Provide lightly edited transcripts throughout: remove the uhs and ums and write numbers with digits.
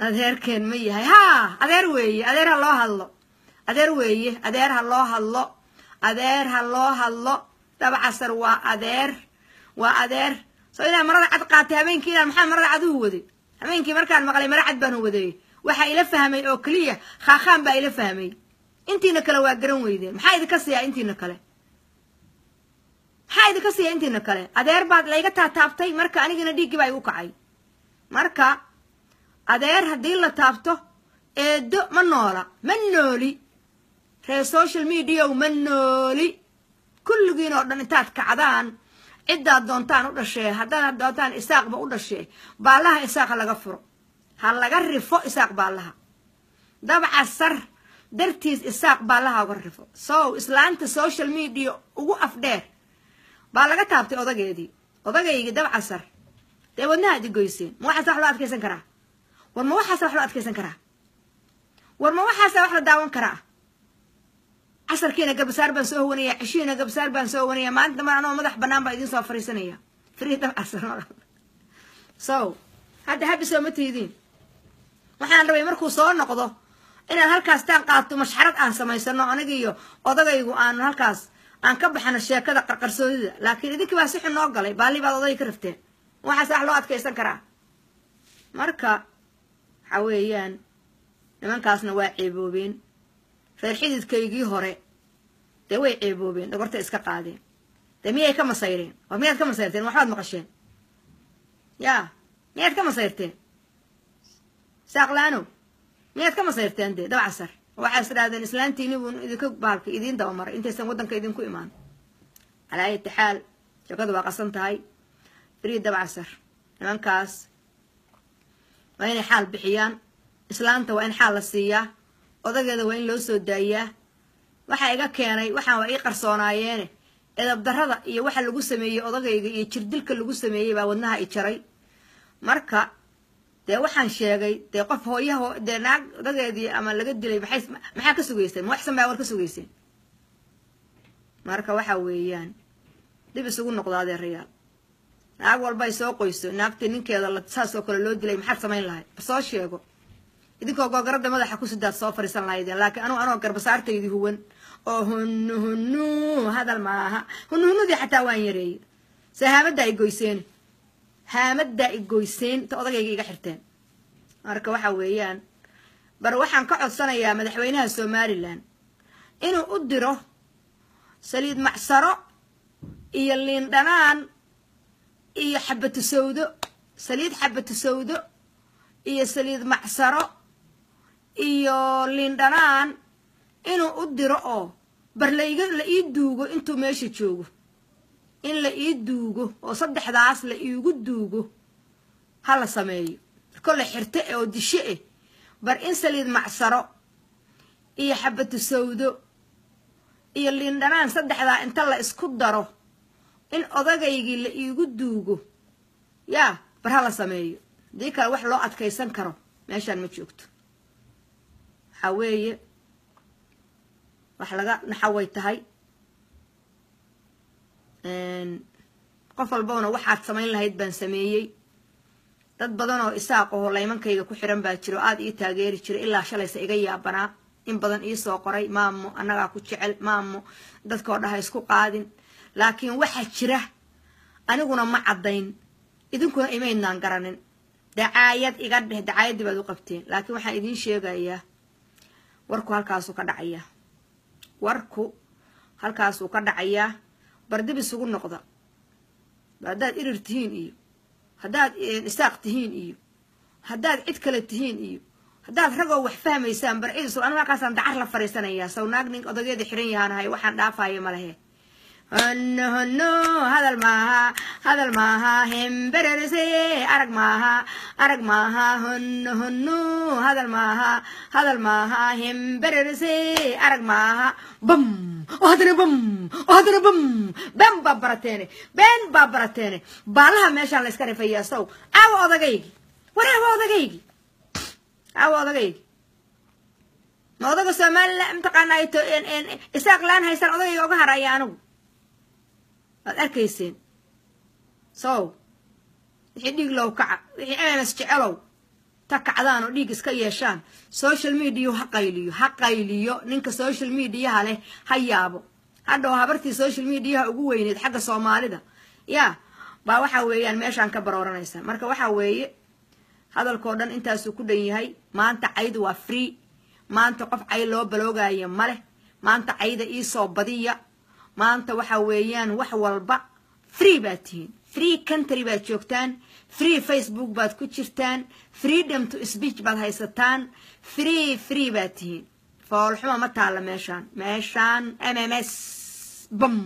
adeer keen ma yahay ha adeer weeye adeer ha loo hadlo adeer weeye adeer ha loo hadlo adeer ha loo hadlo dabcasar waa adeer soo inaan marada cad qaatay habeenkii inaan maxaa marada cad u waday habeenkii markaan maqlay mara cad baan u waday waxa ila fahmay oo kaliya khaakhaan baa ila fahmay intiina kale waa garan weydeen maxaa idinka siiyaa intiina kale maxaa idinka siiyaa intiina kale adeer baad layga taabtay marka anigina dhiigii baa igu kacay marka adeer haddii la taabto eedo ma noola ma nooli reer social media ma nooli kulligiin oo dhan intaad kacdaan ciddaad doontaan u dhashee haddaad doontaan isaaqba u dhashee baalaha isaaqa laga furo ha laga rifo isaaq baalaha dabcasar dartiis isaaq baalaha uga rifo so islaanta social media ugu afdheer baa laga taabtay odageygii dabcasar dee wadnaha ad igoyseen ma waxaas wax loo adkaysan karaa war ma waxaas wax loo adkaysan karaa war ma waxaas wax la daawan karaa casarkiina garbasaar baan soo howanaya cishiina garbasaar baan soo howanaya maanta mar anoo madax bannaan baa idiin soo fariisanaya free dabcasar so hadda habisoo ma tiidiin waxaan rabay markuu soo noqdo inaan halkaas taan qaato mashxarad aan samaysano aniga iyo odagaygu aanu halkaas aan ka baxano sheekada qarqarsoodida laakiin idinkii baa si xun noo galay baalli baad odayga ka rafteen waxaas wax loo adkaysan karaa marka waxa weeyaan nimankaasna waa ceeboobeen reer xididkaygii hore dee way ceeboobeen dhogorta iska qaadeen dee miyay ka masayreen war miyaad ka masayrteen waxbaad maqasheen yaa miyaad ka masayrteen saaqlaano miyaad ka masayrteen dee dabcasar waxaa is idhahdeen islaantiini buu idinka baalka idiin dabamaray intaysan waddanka idinku imaan calaa ayati xaal sheekadu waa qasan tahay free dabcasar nimankaas waa inay xaal bixiyaan islaanta waa in xaal la siiyaa odageeda waa in loo soo daayaa waxaa iga keenay waxaan waa ii qarsoonaayeen edab darrada iyo waxa lagu sameeyey odagayga iyo jirdilka lagu sameeyey baa wadnaha i jaray marka dee waxaan sheegay dee qof hooyaho dee naag odageedii ama laga dilay maxaa ka sugayseen ma waxsan baa war ka sugayseen marka waxa weeyaan dib isugu noqdo adeerayaal naag walba ay soo qoyso naagtii ninkeeda saas oo kale loo dilay maxaad samayn lahayd soo sheego idinkoo googarada madaxa ku sidaad soo fariisan lahaydeen laakiin anoo garbasaartaydii huwan oo hunnu hadal maaha hunnuhunudii xataa waan yareeyey se haamadaa i goyseen ta odagayga iga xirteen marka waxa weeyaan bar waxaan ka codsanayaa madaxweynaha somalilan inuu u diro saliid macsaro iyo liin dhanaan iyo xabatu sawdo saliid xabatu sawdo iyo saliid macsaro iyo liin dhanaan inuu u diro oo bar la ii duugo intuu meesha joogo in la ii duugo oo saddexdaas la iigu duugo ha la sameeyo kolle xirte oo dishe bar in saliid macsaro iyo xabatu sawdo iyo liin dhanaan saddexdaa inta la isku daro in odagaygii la iigu duugo yaa bar ha la sameeyo hadii kale wax loo adkaysan karo meeshaan ma joogto waxaa weeye wax laga naxaway tahay qof walbana waxaad samayn lahayd baan sameeyey dad badan oo isaaq oo laymankayga ku xiran baa jiro aad ii taageeri jiray ilaa shalaysa iga yaabanaa in badan ii soo qoray maamo annagaa ku jecel maamo dadkoo dhaha isku qaadin laakiin waxaa jira aniguna ma caddayn idinkuna imaydnaan garanin dacaayad iga dheh dacaayadii baad u qabteen laakiin waxaan idiin sheegayaa warku halkaasuu ka dhacayaa bardib isugu noqda haddaad irir tihiin iyo haddaad isaaq tihiin iyo haddaad cid kale tihiin iyo haddaad ragoo wax fahmaysaan bar cid isu anigu halkaasaan dacar la fariisanayaa saw naag nin odageeda xiran yahaanahay waxaan dhaafaya ma lehe hunno hadal maaha hembererese arag maaha hunno hadal maaha hembererese arag maaha bam hadana bam been baa barateene baalaha meeshaan la iska rifayaa sow aawa odagaygi ma odaga somalilan mataqaanaa isaaq laan haysaan odagayga oga haraya anigu waad arkayseen sow wixii dhiig low kaca wixii ms jecelow takacdaan oo dhiig iska yeeshaan social media ha qayliyo ninka social media leh ha yaabo hadhow habartii social media ugu weyneed xagga Soomaalida yaa baa waxa weeyaan meeshaan ka barooranaysa marka waxa weeye hadalkoo dhan intaas ku dhan yahay maanta caydu waa free maanta qof cay loo baloogayo male maanta cayda ii soo badiya maanta waxa weeyaan wax walba free baatiin free country baad joogtaan free Facebook baad ku jirtaan freedom to speech baad haysataan free baatiin foolxuma ma taala meeshaan MMS bum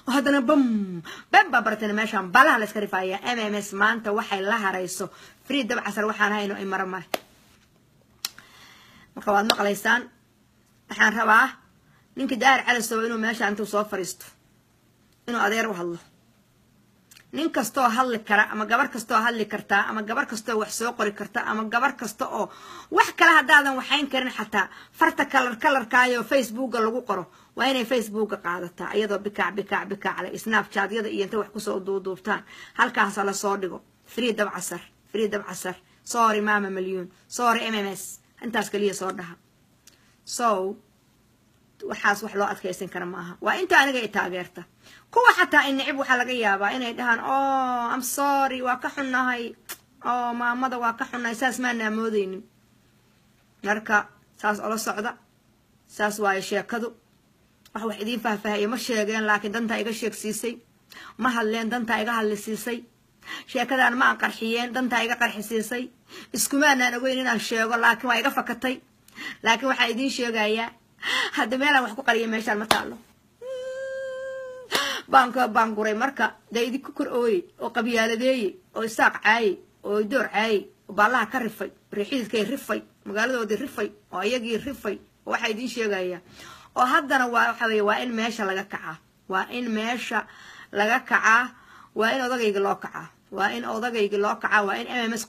hadana bum baba bartana meeshaan balaha la iska rifaaya MMS maanta waxay la harayso free dab casar waxaan hayno ay marmar marka waad maqlaysaan waxaan rabaa ninka daar calasow inuu meeshaan intuu soo fariisto inuu adeer u hadlo nin kastoo hadli kara ama gabar kastoo hadli karta ama gabar kastoo wax soo qori karta ama gabar kasta oo wax kala hadaadan waxayn karin xataa farta kalarkaayo Facebook lagu qoro waa inay Facebook qaadataa iyadoo bikaac la Snapchat yada iyo inta wax ku soo duubtaan halkaas la soo dhigo free dab casar sorry mama milyan sorry MMS intaas kaliya soo dhaha so waxaas wax loo adkeysan kara maaha waa inta aniga ay taageerta kuwa xataa in nacib waxa laga yaabaa inay dhahaan oh I'm sorry waa ka xunahay oh maamada waa ka xunahay saas ma naamoodeynin marka saas oo la socda saas waa sheekadu wax idin faahfaahay ma sheegeen laakiin danta iga sheegsiisay ma hadleen danta iga hadlisiisay sheekadan ma qarxiyeen danta iga qarxisiisay iskumaanaan ogeyn inaan sheego laakiin waa iga fakatay laakiin waxa idin sheegayaa hadda meelaan wax ku qariyo meeshaan ma taalo banguray marka daydi ku kor ooyay oo qabyaaladeeyay oo isaaq caayay oo door caayay oo baalaha ka rifay riixidkay rifay magaaladoodii rifay oo ayagii rifay waxa idin sheegayaa oo haddana waxa weeye waa in meesha laga kacaa waa in odagayga loo kacaa waa in MMS